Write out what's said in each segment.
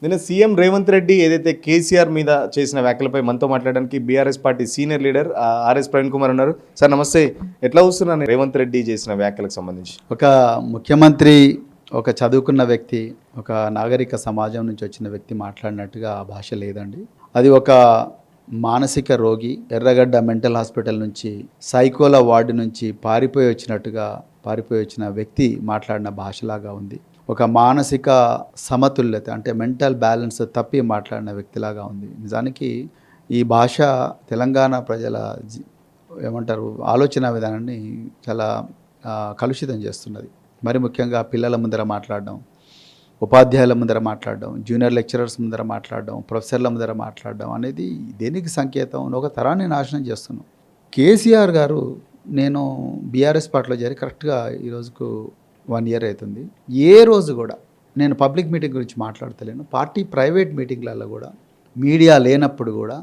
నిన్న సీఎం రేవంత్ రెడ్డి ఏదైతే కేసీఆర్ మీద చేసిన వ్యాఖ్యలపై మనతో మాట్లాడడానికి BRS party senior leader RS Praveen Kumar ఉన్నారు. సార్ నమస్తే, ఎట్లా వస్తున్నాను రేవంత్ రెడ్డి చేసిన వ్యాఖ్యలకు సంబంధించి? ఒక ముఖ్యమంత్రి, ఒక చదువుకున్న వ్యక్తి, ఒక నాగరిక సమాజం నుంచి వచ్చిన వ్యక్తి మాట్లాడినట్టుగా ఆ భాష లేదండి. అది ఒక మానసిక రోగి ఎర్రగడ్డ మెంటల్ హాస్పిటల్ నుంచి, సైకోల వార్డు నుంచి పారిపోయి వచ్చిన వ్యక్తి మాట్లాడిన భాషలాగా ఉంది. ఒక మానసిక సమతుల్యత అంటే మెంటల్ బ్యాలెన్స్ తప్పి మాట్లాడిన వ్యక్తిలాగా ఉంది. నిజానికి ఈ భాష తెలంగాణ ప్రజల ఏమంటారు ఆలోచన విధానాన్ని చాలా కలుషితం చేస్తున్నది. మరి ముఖ్యంగా పిల్లల ముందర మాట్లాడడం, ఉపాధ్యాయుల ముందర మాట్లాడడం, జూనియర్ లెక్చరర్స్ ముందర మాట్లాడడం, ప్రొఫెసర్ల ముందర మాట్లాడడం అనేది దేనికి సంకేతం? ఒక తరాన్ని నాశనం చేస్తున్నాం. కేసీఆర్ గారు, నేను బీఆర్ఎస్ పార్టీలో చేరి కరెక్ట్గా ఈరోజుకు 1 year అవుతుంది. ఏ రోజు కూడా నేను పబ్లిక్ మీటింగ్ గురించి మాట్లాడతలేను. పార్టీ ప్రైవేట్ మీటింగ్లలో కూడా, మీడియా లేనప్పుడు కూడా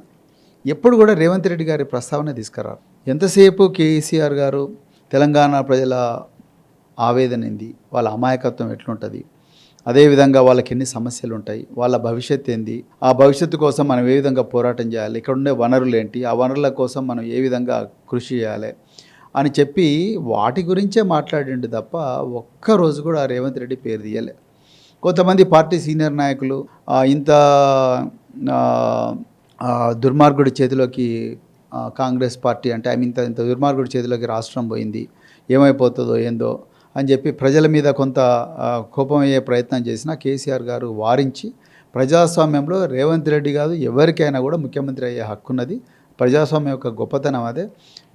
ఎప్పుడు కూడా రేవంత్ రెడ్డి గారి ప్రస్తావన తీసుకురారు. ఎంతసేపు కేసీఆర్ గారు తెలంగాణ ప్రజల ఆవేదన ఏంది, వాళ్ళ అమాయకత్వం ఎట్లుంటుంది, అదేవిధంగా వాళ్ళకి ఎన్ని సమస్యలు ఉంటాయి, వాళ్ళ భవిష్యత్తు ఏంది, ఆ భవిష్యత్తు కోసం మనం ఏ విధంగా పోరాటం చేయాలి, ఇక్కడ ఉండే వనరులు ఏంటి, ఆ వనరుల కోసం మనం ఏ విధంగా కృషి చేయాలి అని చెప్పి వాటి గురించే మాట్లాడిండు తప్ప ఒక్కరోజు కూడా రేవంత్ రెడ్డి పేరు తీయలే. కొంతమంది పార్టీ సీనియర్ నాయకులు ఇంత దుర్మార్గుడి చేతిలోకి కాంగ్రెస్ పార్టీ అంటే ఇంత దుర్మార్గుడి చేతిలోకి రాష్ట్రం పోయింది, ఏమైపోతుందో ఏందో అని చెప్పి ప్రజల మీద కొంత కోపం అయ్యే ప్రయత్నం చేసిన కేసీఆర్ గారు వారించి, ప్రజాస్వామ్యంలో రేవంత్ రెడ్డి కాదు ఎవరికైనా కూడా ముఖ్యమంత్రి అయ్యే హక్కున్నది. ప్రజాస్వామ్యం యొక్క గొప్పతనం అదే.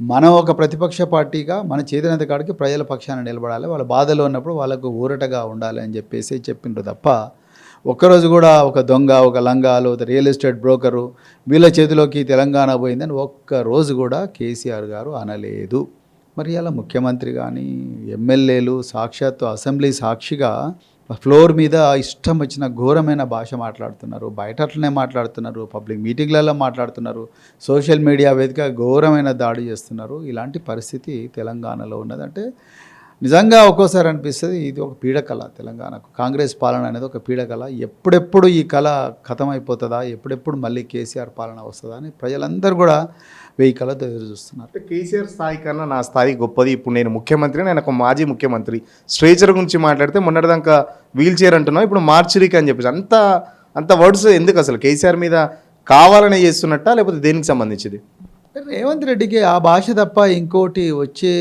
మనం ఒక ప్రతిపక్ష పార్టీగా మన చేతినంత కాడికి ప్రజల పక్షాన నిలబడాలి, వాళ్ళ బాధలో ఉన్నప్పుడు వాళ్ళకు ఊరటగా ఉండాలి అని చెప్పేసి చెప్పిండ్రు తప్ప ఒక్కరోజు కూడా ఒక దొంగ, ఒక లంగాలు, రియల్ ఎస్టేట్ బ్రోకరు వీళ్ళ చేతిలోకి తెలంగాణ పోయిందని ఒక్కరోజు కూడా కేసీఆర్ గారు అనలేదు. మరి అలా ముఖ్యమంత్రి కానీ ఎమ్మెల్యేలు సాక్షాత్తు అసెంబ్లీ సాక్షిగా ఫ్లోర్ మీద ఇష్టం వచ్చిన ఘోరమైన భాష మాట్లాడుతున్నారు, బయట అట్లనే మాట్లాడుతున్నారు, పబ్లిక్ మీటింగ్లలో మాట్లాడుతున్నారు, సోషల్ మీడియా వేదిక ఘోరమైన దాడి చేస్తున్నారు. ఇలాంటి పరిస్థితి తెలంగాణలో ఉన్నదంటే నిజంగా ఒక్కోసారి అనిపిస్తుంది ఇది ఒక పీడకల. తెలంగాణకు కాంగ్రెస్ పాలన అనేది ఒక పీడకల. ఎప్పుడెప్పుడు ఈ కళ ఖతమైపోతుందా, ఎప్పుడెప్పుడు మళ్ళీ కేసీఆర్ పాలన వస్తుందా అని ప్రజలందరూ కూడా 1000 కళతో ఎదురు చూస్తున్నారు. కేసీఆర్ స్థాయి కన్నా నా స్థాయి గొప్పది, ఇప్పుడు నేను ముఖ్యమంత్రి, నేను ఒక మాజీ ముఖ్యమంత్రి. స్ట్రేచర్ గురించి మాట్లాడితే మొన్నటిదాకా వీల్ చైర్ అంటున్నావు, ఇప్పుడు మార్చురీకి అని చెప్పేసి అంత వర్డ్స్ ఎందుకు? అసలు కేసీఆర్ మీద కావాలనే చేస్తున్నట్టా లేకపోతే దేనికి సంబంధించింది? రేవంత్ రెడ్డికి ఆ భాష తప్ప ఇంకోటి వచ్చే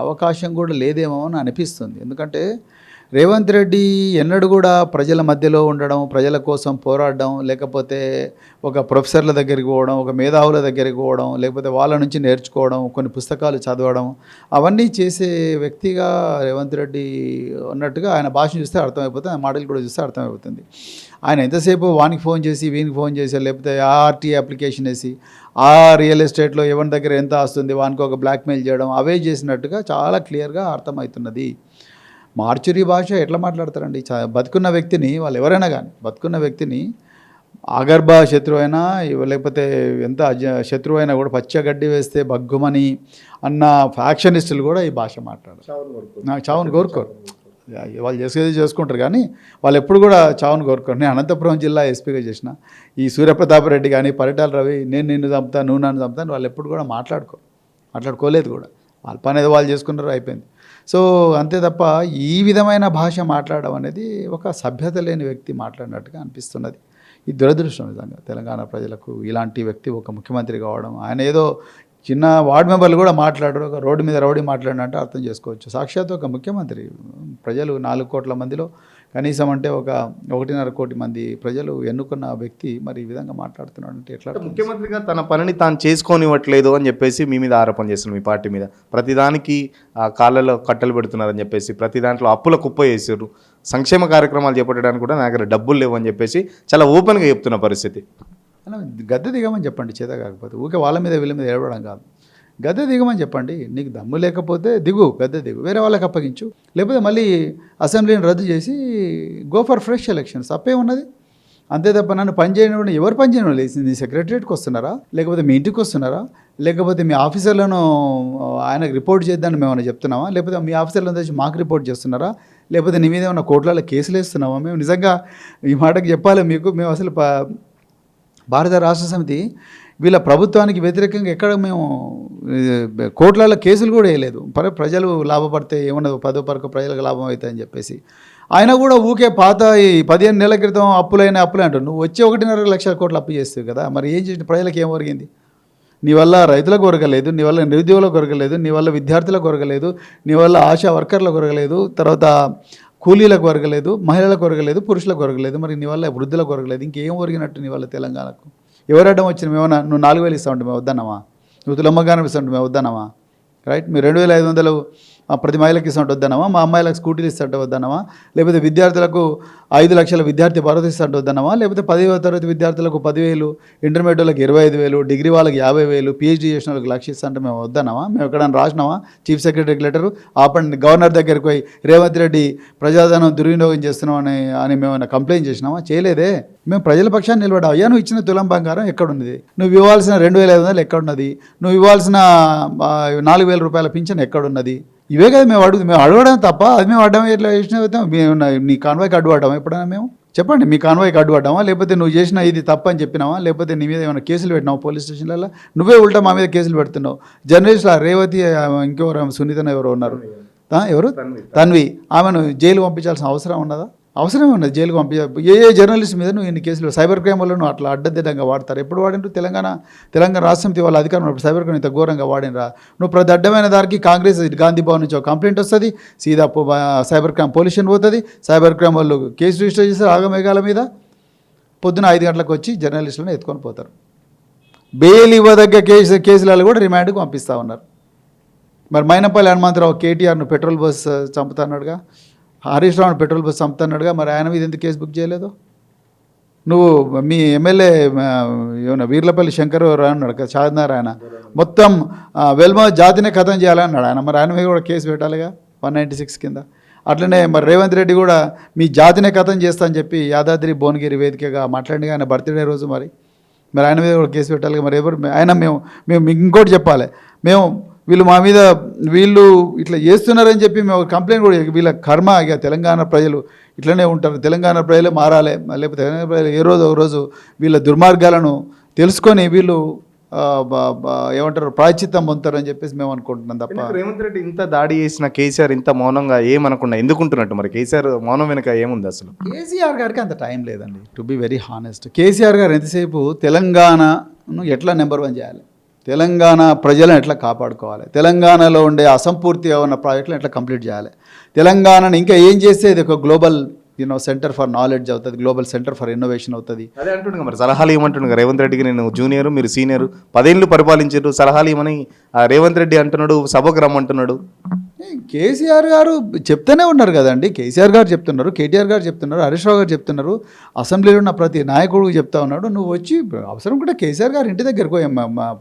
అవకాశం కూడా లేదేమో అని అనిపిస్తుంది. ఎందుకంటే రేవంత్ రెడ్డి ఎన్నడూ కూడా ప్రజల మధ్యలో ఉండడం, ప్రజల కోసం పోరాడడం, లేకపోతే ఒక ప్రొఫెసర్ల దగ్గరికి పోవడం, ఒక మేధావుల దగ్గరికి పోవడం, లేకపోతే వాళ్ళ నుంచి నేర్చుకోవడం, కొన్ని పుస్తకాలు చదవడం, అవన్నీ చేసే వ్యక్తిగా రేవంత్ రెడ్డి ఉన్నట్టుగా ఆయన భాషను చూస్తే అర్థమైపోతుంది, ఆయన మాటలు కూడా చూస్తే అర్థమైపోతుంది. ఆయన ఎంతసేపు వానికి ఫోన్ చేసి వీనికి ఫోన్ చేసి, లేకపోతే ఆర్టీఏ అప్లికేషన్ వేసి ఆ రియల్ ఎస్టేట్లో ఎవరి దగ్గర ఎంత వస్తుంది వానికి ఒక బ్లాక్మెయిల్ చేయడం, అవే చేసినట్టుగా చాలా క్లియర్గా అర్థమవుతున్నది. మార్చురీ భాష ఎట్లా మాట్లాడతారండి? బతుకున్న వ్యక్తిని, వాళ్ళు ఎవరైనా కానీ బతుకున్న వ్యక్తిని ఆగర్భ శత్రువు అయినా లేకపోతే ఎంత శత్రువు అయినా కూడా పచ్చగడ్డి వేస్తే బగ్గుమని అన్న ఫ్యాక్షనిస్టులు కూడా ఈ భాష మాట్లాడారు. నాకు చావును కోరుకోరు, వాళ్ళు చేసేది చేసుకుంటారు కానీ వాళ్ళు ఎప్పుడు కూడా చావును కోరుకోరు. నేను అనంతపురం జిల్లా ఎస్పీగా చేసిన ఈ సూర్యప్రతాప్ రెడ్డి కానీ పరిటాల రవి నేను నిన్ను చంపుతా నువ్వు నన్ను చంపుతాను వాళ్ళు ఎప్పుడు కూడా మాట్లాడుకోలేదు కూడా. వాళ్ళ పని ఏదో వాళ్ళు చేసుకున్నారు, అయిపోయింది. సో అంతే తప్ప ఈ విధమైన భాష మాట్లాడడం అనేది ఒక సభ్యత లేని వ్యక్తి మాట్లాడినట్టుగా అనిపిస్తున్నది. ఇది దురదృష్టం నిజంగా తెలంగాణ ప్రజలకు. ఇలాంటి వ్యక్తి ఒక ముఖ్యమంత్రి కావడం, ఆయన ఏదో చిన్న వార్డు మెంబర్లు కూడా మాట్లాడరు, ఒక రోడ్డు మీద రౌడీ మాట్లాడినట్టు అర్థం చేసుకోవచ్చు. సాక్షాత్ ఒక ముఖ్యమంత్రి, ప్రజలు 4 కోట్ల మందిలో కనీసం అంటే ఒక 1.5 కోటి మంది ప్రజలు ఎన్నుకున్న వ్యక్తి మరి ఈ విధంగా మాట్లాడుతున్నాడు అంటే ఎట్లా? ముఖ్యమంత్రిగా తన పనిని తాను చేసుకోనివ్వట్లేదు అని చెప్పేసి మీ మీద ఆరోపణ చేస్తున్నారు, మీ పార్టీ మీద. ప్రతిదానికి కాళ్ళలో కట్టలు పెడుతున్నారని చెప్పేసి, ప్రతి దాంట్లో అప్పుల కుప్ప చేసారు, సంక్షేమ కార్యక్రమాలు చేపట్టడానికి కూడా నా దగ్గర డబ్బులు లేవు అని చెప్పేసి చాలా ఓపెన్గా చెప్తున్న పరిస్థితి. గద్దె దిగమని చెప్పండి, చేత కాకపోతే ఊకే వాళ్ళ మీద వీళ్ళ మీద ఏడవడం కాదు. గద్దె దిగమని చెప్పండి, నీకు దమ్ము లేకపోతే దిగు, గద్దె దిగు, వేరే వాళ్ళకి అప్పగించు, లేకపోతే మళ్ళీ అసెంబ్లీని రద్దు చేసి గో ఫర్ ఫ్రెష్ ఎలక్షన్స్. తప్పే ఉన్నది? అంతే తప్ప నన్ను పని చేయడం ఎవరు పని చేయడం లేదు. నీ సెక్రటరియట్కి వస్తున్నారా, లేకపోతే మీ ఇంటికి వస్తున్నారా, లేకపోతే మీ ఆఫీసర్లను ఆయనకు రిపోర్ట్ చేద్దామని మేము ఏమైనా చెప్తున్నామా, లేకపోతే మీ ఆఫీసర్లను తెచ్చి మాకు రిపోర్ట్ చేస్తున్నారా, లేకపోతే నీ మీద ఏమైనా కోర్టులలో కేసులు వేస్తున్నామా? మేము నిజంగా ఈ మాటకు చెప్పాలి మీకు, మేము అసలు భారత రాష్ట్ర సమితి వీళ్ళ ప్రభుత్వానికి వ్యతిరేకంగా ఎక్కడ మేము కోర్టులలో కేసులు కూడా వేయలేదు. ప్రజలు లాభపడితే ఏమన్నా 10 పరకు ప్రజలకు లాభం అవుతాయని చెప్పేసి. ఆయన కూడా ఊకే పాత ఈ 15 నెలల క్రితం అప్పులే అంటారు. నువ్వు వచ్చే 1.5 లక్షల కోట్లు అప్పు చేస్తావు కదా, మరి ఏం చేసిన ప్రజలకు ఏం ఒరిగింది? నీ వల్ల రైతులకు కొరగలేదు, నీ వల్ల నిరుద్యోగులకు కొరగలేదు, నీ వల్ల విద్యార్థులకు కొరగలేదు, నీ వల్ల ఆశా వర్కర్లకు కొరగలేదు, తర్వాత కూలీలకు కొరగలేదు, మహిళలకు కొరగలేదు, పురుషులకు కొరగలేదు, మరి నీ వల్ల వృద్ధులకు కొరగలేదు. ఇంకేం ఒరిగినట్టు నీ వల్ల తెలంగాణకు? ఎవరు అడ్డం వచ్చిన మేమన్నా నువ్వు 4,000 ఇస్తా ఉంటే మేము వద్దన్నామా? నువ్వు తులమ్మగానం ఇస్తా ఉంటే మేము వద్దన్నామా? రైట్, మీరు 2,500 ప్రతి మహిళకి ఇస్తుంటే వద్దన్నామా? మా అమ్మాయిలకు స్కూటీలు ఇస్తుంటే వద్దన్నామా? లేకపోతే విద్యార్థులకు 5 లక్షల విద్యార్థి భరోసా ఇస్తుంటే వద్దన్నామా? లేకపోతే 10వ తరగతి విద్యార్థులకు 10,000, ఇంటర్మీడియట్లకు 25,000, డిగ్రీ వాళ్ళకి 50,000, పిహెచ్డీ చేసిన వాళ్ళకి 1,00,000 ఇస్తుంటే మేము వద్దన్నామా? మేము ఎక్కడైనా రాసినామా చీఫ్ సెక్రటరీకి లెటరు? ఆపండి, గవర్నర్ దగ్గరికి పోయి రేవంత్ రెడ్డి ప్రజాధనం దుర్వినియోగం చేస్తున్నామని మేము కంప్లైంట్ చేసినామా? చేయలేదే. మేము ప్రజల పక్షాన్ని నిలబడ్డా. అయ్యా నువ్వు ఇచ్చిన తులం బంగారం ఎక్కడున్నది? నువ్వు ఇవ్వాల్సిన 2,500 ఎక్కడున్నది? నువ్వు ఇవ్వాల్సిన 4,000 రూపాయల పింఛన్ ఎక్కడున్నది? ఇవే కదా మేము అడగడం తప్ప అది మేము అడ్డం ఎట్లా చేసినా మేము నీ కాన్వాయ్కి అడ్డు పడ్డామా ఎప్పుడైనా? మేము చెప్పండి, మీ కాన్వాయ్కి అడ్డు పడ్డామా, లేకపోతే నువ్వు చేసిన ఇది తప్పు అని చెప్పినావా, లేకపోతే నీ మీద ఏమైనా కేసులు పెట్టినావు పోలీస్ స్టేషన్లలో? నువ్వే ఉల్టా మా మీద కేసులు పెడుతున్నావు. జర్నలిస్టులు రేవతి ఇంకెవరు సునీతన ఎవరు ఉన్నారు, ఎవరు తన్వి, ఆమెను జైలు పంపించాల్సిన అవసరం ఉన్నదా? అవసరమే ఉన్నది జైలుకు ఏ జర్నలిస్ట్ మీద నువ్వు ఇన్ని కేసులు సైబర్ క్రైమ్ వల్ల నువ్వు అట్లా అడ్డదిడ్డంగా వాడతారు. ఎప్పుడు వాడినరు? తెలంగాణ రాష్ట్ర సమితి వాళ్ళ అధికారం ఉన్నప్పుడు సైబర్ క్రైమ్ ఇంత ఘోరంగా వాడినరా? నువ్వు ప్రతి అడ్డమైన దానికి కాంగ్రెస్ గాంధీ భవన్ నుంచి ఒక కంప్లైంట్ వస్తుంది, సీదా సైబర్ క్రైమ్ పోలీషన్ పోతుంది, సైబర్ క్రైమ్ వాళ్ళు కేసు రిజిస్టర్ చేస్తారు ఆగమేఘాల మీద. పొద్దున 5 గంటలకు వచ్చి జర్నలిస్టులను ఎత్తుకొని పోతారు. బెయిల్ ఇవ్వదగ్గ కేసులలో కూడా రిమాండ్కి పంపిస్తూ ఉన్నారు. మరి మైనపల్లి హనుమంతరావు కేటీఆర్ను పెట్రోల్ బస్ చంపుతున్నాడుగా, హరీష్ రావును పెట్రోల్ బస్ చంపుతున్నాడుగా, మరి ఆయన మీద ఎందుకు కేసు బుక్ చేయలేదు? నువ్వు మీ ఎమ్మెల్యే ఏమన్నా వీర్లపల్లి శంకర్ అన్నాడు కదా, షాద్నారాయణ మొత్తం వెల్మ జాతినే ఖతం చేయాలన్నాడు ఆయన. మరి ఆయన మీద కూడా కేసు పెట్టాలిగా 196 కింద. అట్లనే మరి రేవంత్ రెడ్డి కూడా మీ జాతినే ఖతం చేస్తా అని చెప్పి యాదాద్రి భువనగిరి వేదికగా మాట్లాడి ఆయన బర్త్డే రోజు మరి ఆయన మీద కూడా కేసు పెట్టాలిగా. మరి ఎవరు ఆయన మేము ఇంకోటి చెప్పాలి, వీళ్ళు మా మీద ఇట్లా చేస్తున్నారని చెప్పి మేము కంప్లైంట్ కూడా, వీళ్ళ కర్మ ఇక తెలంగాణ ప్రజలు ఇట్లనే ఉంటారు, తెలంగాణ ప్రజలే మారాలి, లేకపోతే తెలంగాణ ప్రజలు ఏ రోజు ఒక రోజు వీళ్ళ దుర్మార్గాలను తెలుసుకొని వీళ్ళు ఏమంటారు ప్రాయశ్చిత్తం పొందుతారని చెప్పేసి మేము అనుకుంటున్నాం తప్ప. రేవంత్ రెడ్డి ఇంత దాడి చేసిన కేసీఆర్ ఇంత మౌనంగా ఏమనకుండా ఎందుకుంటున్నట్టు? మరి కేసీఆర్ మౌనం వెనుక ఏముంది అసలు? కేసీఆర్ గారికి అంత టైం లేదండి, to be very honest. KCR గారు ఎంతసేపు తెలంగాణను ఎట్లా నెంబర్ 1 చేయాలి, తెలంగాణ ప్రజలను ఎట్లా కాపాడుకోవాలి, తెలంగాణలో ఉండే అసంపూర్తిగా ఉన్న ప్రాజెక్టులను ఎట్లా కంప్లీట్ చేయాలి, తెలంగాణను ఇంకా ఏం చేస్తే ఇది ఒక గ్లోబల్ సెంటర్ ఫర్ నాలెడ్జ్ అవుతుంది, గ్లోబల్ సెంటర్ ఫర్ ఇన్నోవేషన్ అవుతుంది. అదే అంటుండగా మరి సలహాలు ఇవ్వమంటుండగా రేవంత్ రెడ్డికి, నేను జూనియర్ మీరు సీనియర్ 10 ఏళ్ళు పరిపాలించారు, సలహాలు ఇవ్వమని రేవంత్ రెడ్డి అంటున్నాడు, సభకు రమ్మంటున్నాడు. కేసీఆర్ గారు చెప్తూనే ఉన్నారు కదండి, కేసీఆర్ గారు చెప్తున్నారు, కేటీఆర్ గారు చెప్తున్నారు, హరీష్ రావు గారు చెప్తున్నారు, అసెంబ్లీలో ఉన్న ప్రతి నాయకుడు చెప్తా ఉన్నాడు. నువ్వు వచ్చి అవసరం కూడా కేసీఆర్ గారు ఇంటి దగ్గరకు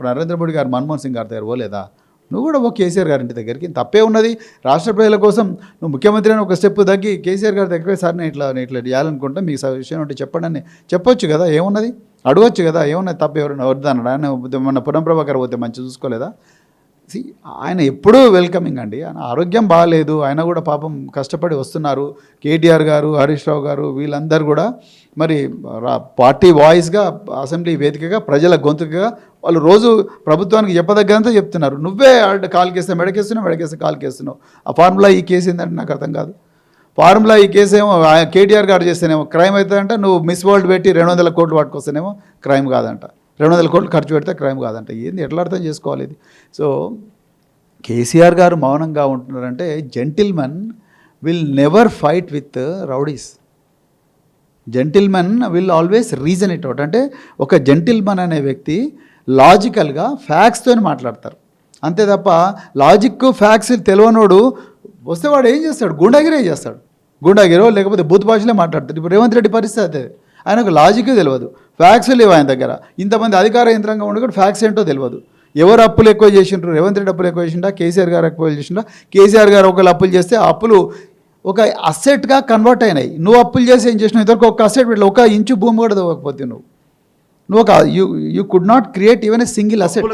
నరేంద్ర మోడీ గారు మన్మోహన్ సింగ్ గారి దగ్గర పోలేదా? నువ్వు కూడా కేసీఆర్ గారి ఇంటి దగ్గరికి, తప్పే ఉన్నది. రాష్ట్ర ప్రజల కోసం నువ్వు ముఖ్యమంత్రి అని ఒక స్టెప్ తగ్గి కేసీఆర్ గారి దగ్గర సార్ నేను ఇట్లా చేయాలనుకుంటా, మీకు విషయం ఉంటే చెప్పండి అని చెప్పొచ్చు కదా, ఏమున్నది అడగొచ్చు కదా, ఏమున్నది తప్ప ఎవరైనా వద్దన్నాడు? ఆయన మన పురం ప్రభాకర్ పోతే మంచి చూసుకోలేదా? ఆయన ఎప్పుడూ వెల్కమింగ్ అండి. ఆయన ఆరోగ్యం బాగాలేదు, ఆయన కూడా పాపం కష్టపడి వస్తున్నారు. కేటీఆర్ గారు, హరీష్ రావు గారు వీళ్ళందరూ కూడా మరి పార్టీ వాయిస్గా అసెంబ్లీ వేదికగా ప్రజల గొంతుకగా వాళ్ళు రోజు ప్రభుత్వానికి చెప్పదగ్గంతా చెప్తున్నారు. నువ్వే కాలుకేస్తే మెడకేస్తున్నావు, మెడకేస్తే కాలుకేస్తున్నావు. ఆ ఫార్ములా ఈ కేసు ఏంటంటే నాకు అర్థం కాదు. ఫార్ములా ఈ కేసు ఏమో కేటీఆర్ గారు చేస్తేనేమో క్రైమ్ అవుతుందంట, నువ్వు మిస్ వరల్డ్ పెట్టి 200 కోట్లు పట్టుకొస్తేనేమో క్రైమ్ కాదంట, 200 కోట్లు ఖర్చు పెడితే క్రైమ్ కాదంట. ఏంది, ఎట్లా అర్థం చేసుకోవాలి ఇది? సో కేసీఆర్ గారు మౌనంగా ఉంటున్నారంటే gentlemen will never fight with rowdies, gentlemen will always reason it out. అంటే ఒక జెంటిల్మెన్ అనే వ్యక్తి లాజికల్గా ఫ్యాక్ట్స్తో మాట్లాడతారు, అంతే తప్ప లాజిక్ ఫ్యాక్ట్స్ తెలియనోడు వస్తే వాడు ఏం చేస్తాడు, గుండాగిరే చేస్తాడు, గుండాగిరో లేకపోతే బూత్ భాషలో మాట్లాడతాడు. ఇప్పుడు రేవంత్ రెడ్డి పరిస్థితి అదే, ఆయనకు లాజిక్ తెలియదు, ఫ్యాక్ట్స్ లేవు ఆయన దగ్గర. ఇంతమంది అధికార యంత్రాంగం ఉండి కూడా ఫ్యాక్ట్స్ ఏంటో తెలియదు. ఎవరు అప్పులు ఎక్కువ చేసిండ్రు? రేవంత్ రెడ్డి అప్పులు ఎక్కువ చేసిండా, కేసీఆర్ గారు ఎక్కువ చేసిండా? కేసీఆర్ గారు ఒకళ్ళు అప్పులు చేస్తే ఆ అప్పులు ఒక అసెట్గా కన్వర్ట్ అయినాయి. నువ్వు అప్పులు చేసి ఏం చేసినావు? ఇంతవరకు ఒక అసెట్ పెట్టలే, ఒక ఇంచు భూమి కూడా తవ్వకపోతే నువ్వు ఒక you could not create even a single asset.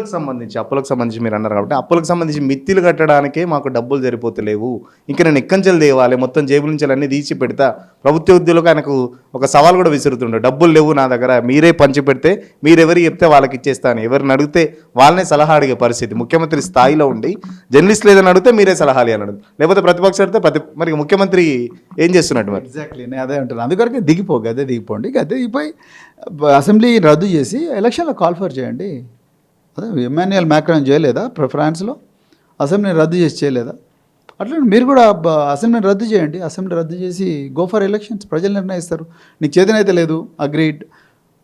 అప్పులకు సంబంధించి మీరు అన్నారు కాబట్టి అప్పులకు సంబంధించి మిత్తిలు కట్టడానికే మాకు డబ్బులు సరిపోతలేవు, ఇంకా నేను ఎక్కంచెలు తేవాలి, మొత్తం జేబుల నుంచి అన్నీ తీసి పెడతా. ప్రభుత్వ ఉద్యోగులకు ఆయనకు ఒక సవాల్ కూడా విసురుతుండే, డబ్బులు లేవు నా దగ్గర, మీరే పంచి పెడితే మీరెవరు చెప్తే వాళ్ళకి ఇచ్చేస్తాను, ఎవరిని అడిగితే వాళ్ళనే సలహా అడిగే పరిస్థితి. ముఖ్యమంత్రి స్థాయిలో ఉండి జర్నలిస్టులు ఏదైనా అడిగితే మీరే సలహాలు అని అడుగు, లేకపోతే ప్రతిపక్షం అడిగితే మరి ముఖ్యమంత్రి ఏం చేస్తున్నట్టు మరి? ఎగ్జాక్ట్లీ నేను అదే అంటున్నాను. అందుకొరకే గదే దిగిపోండి, గదే దిగిపోయి అసెంబ్లీ రద్దు చేసి ఎలక్షన్లో కాల్ ఫర్ చేయండి. అదే ఎమాన్యుయల్ మ్యాక్రాన్ చేయలేదా ఫ్రాన్స్లో? అసెంబ్లీని రద్దు చేసి చేయలేదా? అట్లా మీరు కూడా అసెంబ్లీని రద్దు చేయండి. అసెంబ్లీ రద్దు చేసి గో ఫర్ ఎలక్షన్స్, ప్రజలు నిర్ణయిస్తారు. నీకు చేతనైతే లేదు, అగ్రీడ్.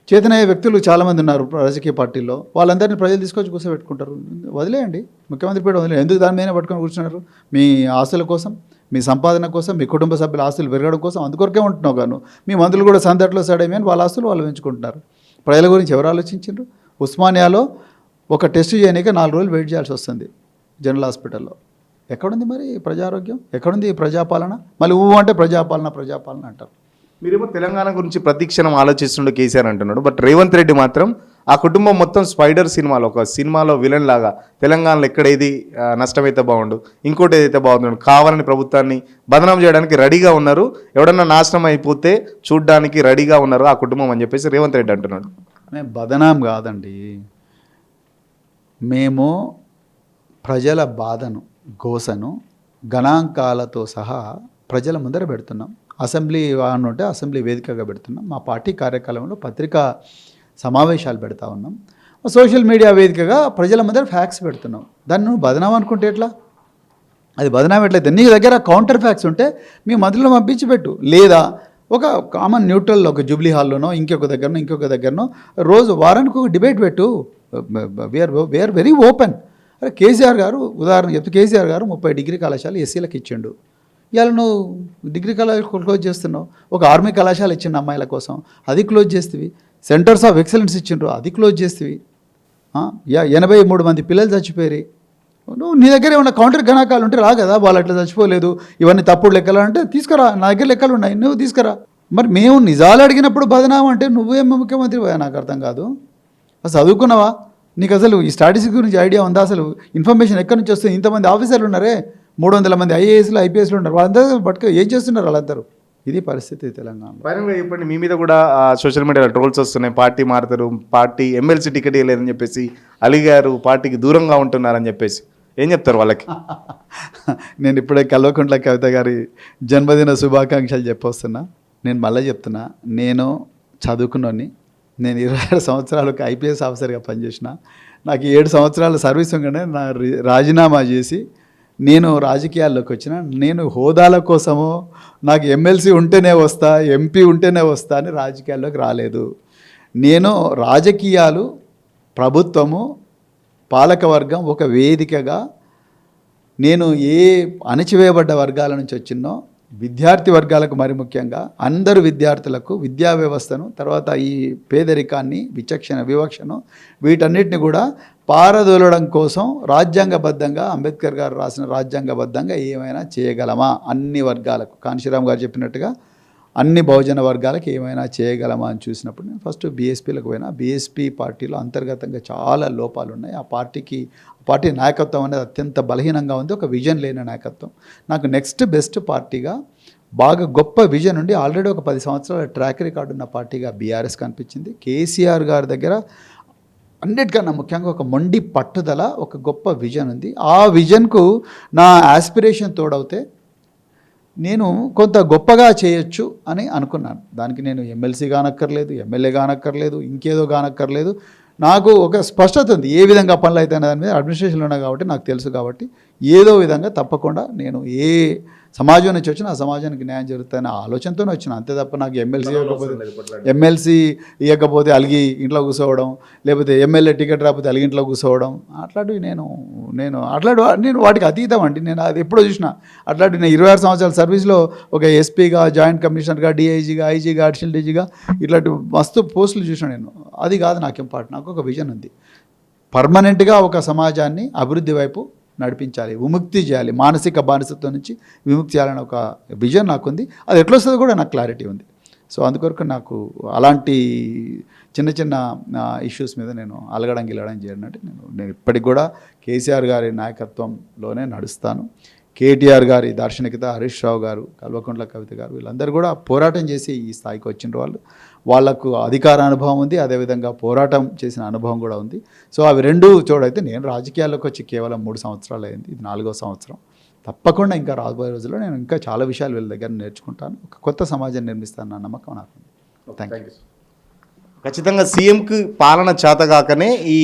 చేతనయ్యే వ్యక్తులు చాలామంది ఉన్నారు రాజకీయ పార్టీల్లో, వాళ్ళందరినీ ప్రజలు తీసుకొచ్చి కూర్చోబెట్టుకుంటారు. వదిలేయండి, ముఖ్యమంత్రి పీఠ వదిలేయండి. ఎందుకు దాని మీద పట్టుకొని కూర్చున్నారు? మీ ఆస్తుల కోసం, మీ సంపాదన కోసం, మీ కుటుంబ సభ్యుల ఆస్తులు పెరగడం కోసం, అందుకొరకే ఉంటున్నావు గాను. మీ మంత్రులు కూడా సందట్లో సడేమి అని వాళ్ళ ఆస్తులు వాళ్ళు పెంచుకుంటున్నారు. ప్రజల గురించి ఎవరు ఆలోచించారు? ఉస్మానియాలో ఒక టెస్ట్ చేయడానికి 4 రోజులు వెయిట్ చేయాల్సి వస్తుంది జనరల్ హాస్పిటల్లో. ఎక్కడుంది మరి ప్రజారోగ్యం? ఎక్కడుంది ప్రజాపాలన? మళ్ళీ అంటే ప్రజాపాలన అంటారు. మీరేమో తెలంగాణ గురించి ప్రతిక్షణం ఆలోచిస్తుండే కేసీఆర్ అంటున్నాడు, బట్ రేవంత్ రెడ్డి మాత్రం ఆ కుటుంబం మొత్తం స్పైడర్ సినిమాలో, ఒక సినిమాలో విలన్ లాగా తెలంగాణలో ఎక్కడ ఏది నష్టమైతే బాగుండు, ఇంకోటి ఏదైతే బాగుండు, కావాలని ప్రభుత్వాన్ని బదనాం చేయడానికి రెడీగా ఉన్నారు. ఎవడన్నా నాశనం అయిపోతే చూడ్డానికి రెడీగా ఉన్నారు ఆ కుటుంబం అని చెప్పేసి రేవంత్ రెడ్డి అంటున్నాడు. మేము బదనాం కాదండి, మేము ప్రజల బాధను, గోసను గణాంకాలతో సహా ప్రజల ముందర పెడుతున్నాం. అసెంబ్లీ వాహనం ఉంటే అసెంబ్లీ వేదికగా పెడుతున్నాం. మా పార్టీ కార్యక్రమంలో పత్రికా సమావేశాలు పెడతా ఉన్నాం. సోషల్ మీడియా వేదికగా ప్రజల ముందర ఫ్యాక్ట్స్ పెడుతున్నాం. దాన్ని నువ్వు బదనాం అనుకుంటే ఎట్లా? అది బదనాం ఎట్లయితే నీ దగ్గర కౌంటర్ ఫ్యాక్ట్స్ ఉంటే మీ మంత్రులను పంపించి పెట్టు, లేదా ఒక కామన్ న్యూట్రల్ ఒక జూబ్లీ హాల్లోనో ఇంకొక దగ్గరనో రోజు వారానికి ఒక డిబేట్ పెట్టు. We are very open. అరే కేసీఆర్ గారు ఉదాహరణ చెప్తే, కేసీఆర్ గారు 30 డిగ్రీ కళాశాల ఎస్సీలకు ఇచ్చిండు. ఇవాళ నువ్వు డిగ్రీ కళాశాల క్లోజ్ చేస్తున్నావు. ఒక ఆర్మీ కళాశాల ఇచ్చిండు అమ్మాయిల కోసం, అది క్లోజ్ చేస్తేవి. సెంటర్స్ ఆఫ్ ఎక్సలెన్స్ ఇచ్చిండ్రు, అది క్లోజ్ చేస్తేవి. 83 మంది పిల్లలు చచ్చిపోయారు. నువ్వు నీ దగ్గర ఏమన్నా కౌంటర్ గణాంకాలు ఉంటే రా కదా, వాళ్ళు అట్లా చచ్చిపోలేదు, ఇవన్నీ తప్పుడు లెక్కలు అంటే తీసుకురా, నా దగ్గర లెక్కలు ఉన్నాయి, నువ్వు తీసుకురా. మరి మేము నిజాలు అడిగినప్పుడు బదనాం అంటే నువ్వేం ముఖ్యమంత్రి పోయా? నాకు అర్థం కాదు. అసలు చదువుకున్నావా? నీకు అసలు ఈ స్టాటిస్టిక్స్ గురించి ఐడియా ఉందా? అసలు ఇన్ఫర్మేషన్ ఎక్కడి నుంచి వస్తుంది? ఇంతమంది ఆఫీసర్లు ఉన్నారే, 300 మంది ఐఏఎస్లు ఐపీఎస్లు ఉన్నారు, వాళ్ళందరూ పట్టుకు ఏం చేస్తున్నారు వాళ్ళందరూ? ఇది పరిస్థితి తెలంగాణలో. ఫైనల్గా చెప్పండి, మీ మీద కూడా సోషల్ మీడియాలో ట్రోల్స్ వస్తున్నాయి, పార్టీ మారుతారు, పార్టీ ఎమ్మెల్సీ టికెట్ ఇవ్వలేదని చెప్పేసి అలిగారు, పార్టీకి దూరంగా ఉంటున్నారని చెప్పేసి ఏం చెప్తారు వాళ్ళకి? నేను ఇప్పుడే కల్వకుంట్ల కవిత గారి జన్మదిన శుభాకాంక్షలు చెప్పొస్తున్నా. నేను మళ్ళీ చెప్తున్నా, నేను చదువుకున్నోని, నేను 26 సంవత్సరాలకు ఐపీఎస్ ఆఫీసర్గా పనిచేసిన, నాకు 7 సంవత్సరాల సర్వీస్ ఉండగానే నా రాజీనామా చేసి నేను రాజకీయాల్లోకి వచ్చిన. నేను హోదాల కోసమో, నాకు ఎమ్మెల్సీ ఉంటేనే వస్తా, ఎంపీ ఉంటేనే వస్తా అని రాజకీయాల్లోకి రాలేదు. నేను రాజకీయాలు, ప్రభుత్వము, పాలకవర్గం ఒక వేదికగా, నేను ఏ అణచివేయబడ్డ వర్గాల నుంచి వచ్చినో విద్యార్థి వర్గాలకు, మరి ముఖ్యంగా అందరు విద్యార్థులకు విద్యా వ్యవస్థను, తర్వాత ఈ పేదరికాన్ని, వివక్షను, వీటన్నిటిని కూడా పారదోలడం కోసం రాజ్యాంగబద్ధంగా, అంబేద్కర్ గారు రాసిన రాజ్యాంగబద్ధంగా ఏమైనా చేయగలమా అన్ని వర్గాలకు, కాంశీరామ్ గారు చెప్పినట్టుగా అన్ని బహుజన వర్గాలకు ఏమైనా చేయగలమా అని చూసినప్పుడు నేను ఫస్ట్ బీఎస్పీలకు పోయినా. బీఎస్పీ పార్టీలో అంతర్గతంగా చాలా లోపాలు ఉన్నాయి. ఆ పార్టీ నాయకత్వం అనేది అత్యంత బలహీనంగా ఉంది, ఒక విజన్ లేని నాయకత్వం. నాకు నెక్స్ట్ బెస్ట్ పార్టీగా, బాగా గొప్ప విజన్ ఉండి ఆల్రెడీ ఒక 10 సంవత్సరాల ట్రాక్ రికార్డు ఉన్న పార్టీగా బీఆర్ఎస్ కనిపించింది. కేసీఆర్ గారి దగ్గర అన్నిటికన్నా ముఖ్యంగా ఒక మొండి పట్టుదల, ఒక గొప్ప విజన్ ఉంది. ఆ విజన్కు నా ఆస్పిరేషన్ తోడవుతే నేను కొంత గొప్పగా చేయొచ్చు అని అనుకున్నాను. దానికి నేను ఎమ్మెల్సీ కానక్కర్లేదు, ఎమ్మెల్యే కానక్కర్లేదు, ఇంకేదో కానక్కర్లేదు. నాకు ఒక స్పష్టత ఉంది ఏ విధంగా పనులు అవుతాయనే దాని మీద. అడ్మినిస్ట్రేషన్లో ఉన్నా కాబట్టి నాకు తెలుసు. కాబట్టి ఏదో విధంగా తప్పకుండా నేను ఏ సమాజం నుంచి వచ్చినా ఆ సమాజానికి న్యాయం జరుగుతుందనే ఆలోచనతోనే వచ్చిన. అంతే తప్ప నాకు ఎమ్మెల్సీ ఇవ్వకపోతే అలిగి ఇంట్లో కూర్చోవడం, లేకపోతే ఎమ్మెల్యే టికెట్ రాకపోతే అలిగి ఇంట్లో కూర్చోవడం, అట్లాంటివి నేను వాటికి అతీతం అండి. నేను అది ఎప్పుడో చూసిన. అట్లాంటివి నేను 26 సంవత్సరాల సర్వీస్లో ఒక ఎస్పీగా, జాయింట్ కమిషనర్గా, డిఐజీగా, ఐజీగా, అడిషనల్ డీజీగా ఇట్లాంటి మస్తు పోస్టులు చూసిన నేను. అది కాదు నాకు ఇంపార్టెంట్. నాకు ఒక విజన్ ఉంది, పర్మనెంట్గా ఒక సమాజాన్ని అభివృద్ధి వైపు నడిపించాలి, విముక్తి చేయాలి, మానసిక బానిసత్వం నుంచి విముక్తి చేయాలని ఒక విజన్ నాకుంది. అది ఎట్లా వస్తుందో కూడా నాకు క్లారిటీ ఉంది. సో అందుకొరకు నాకు అలాంటి చిన్న చిన్న ఇష్యూస్ మీద నేను అలగడం గిలగడం చేయనంటే నేను ఇప్పటికి కూడా కేసీఆర్ గారి నాయకత్వంలోనే నడుస్తాను. కేటీఆర్ గారి దార్శనికత, హరీష్ రావు గారు, కల్వకుంట్ల కవిత గారు వీళ్ళందరూ కూడా పోరాటం చేసి ఈ స్థాయికి వచ్చిన వాళ్ళకు అధికార అనుభవం ఉంది, అదేవిధంగా పోరాటం చేసిన అనుభవం కూడా ఉంది. సో అవి రెండు చూడైతే నేను రాజకీయాల్లోకి వచ్చి కేవలం 3 సంవత్సరాలు అయింది, ఇది 4వ సంవత్సరం. తప్పకుండా ఇంకా రాబోయే రోజుల్లో నేను ఇంకా చాలా విషయాలు వీళ్ళ దగ్గర నేర్చుకుంటాను, ఒక కొత్త సమాజాన్ని నిర్మిస్తాను నా నమ్మకం నాకు. Thank you. ఖచ్చితంగా సీఎంకి పాలన చేతగాకనే ఈ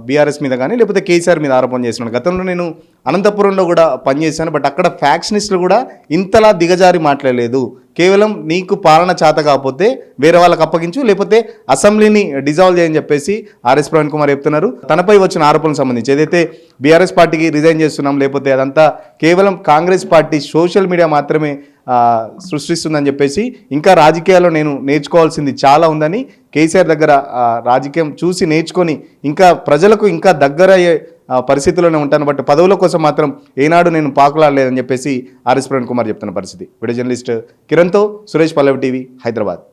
బీఆర్ఎస్ మీద కానీ లేకపోతే కేసీఆర్ మీద ఆరోపణ చేస్తున్నాను. గతంలో నేను అనంతపురంలో కూడా పనిచేశాను, బట్ అక్కడ ఫ్యాక్షనిస్టులు కూడా ఇంతలా దిగజారి మాట్లాడలేదు. కేవలం నీకు పాలన చేత కాకపోతే వేరే వాళ్ళకి అప్పగించు, లేకపోతే అసెంబ్లీని డిజాల్వ్ చేయని చెప్పేసి ఆర్ఎస్ ప్రవీణ్ కుమార్ చెప్తున్నారు. తనపై వచ్చిన ఆరోపణలకు సంబంధించి ఏదైతే బీఆర్ఎస్ పార్టీకి రిజైన్ చేస్తున్నాం, లేకపోతే అదంతా కేవలం కాంగ్రెస్ పార్టీ సోషల్ మీడియా మాత్రమే సృష్టిస్తుందని చెప్పేసి, ఇంకా రాజకీయాల్లో నేను నేర్చుకోవాల్సింది చాలా ఉందని, కేసీఆర్ దగ్గర రాజకీయం చూసి నేర్చుకొని ఇంకా ప్రజలకు ఇంకా దగ్గర అయ్యే పరిస్థితుల్లోనే ఉంటాను, బట్ పదవుల కోసం మాత్రం ఏనాడు నేను పాకులాడలేదని చెప్పేసి ఆర్ఎస్ ప్రవీణ్ కుమార్ చెప్తున్న పరిస్థితి. వీడియో జర్నలిస్ట్ కిరణ్తో సురేష్ పల్లవి, టీవీ, హైదరాబాద్.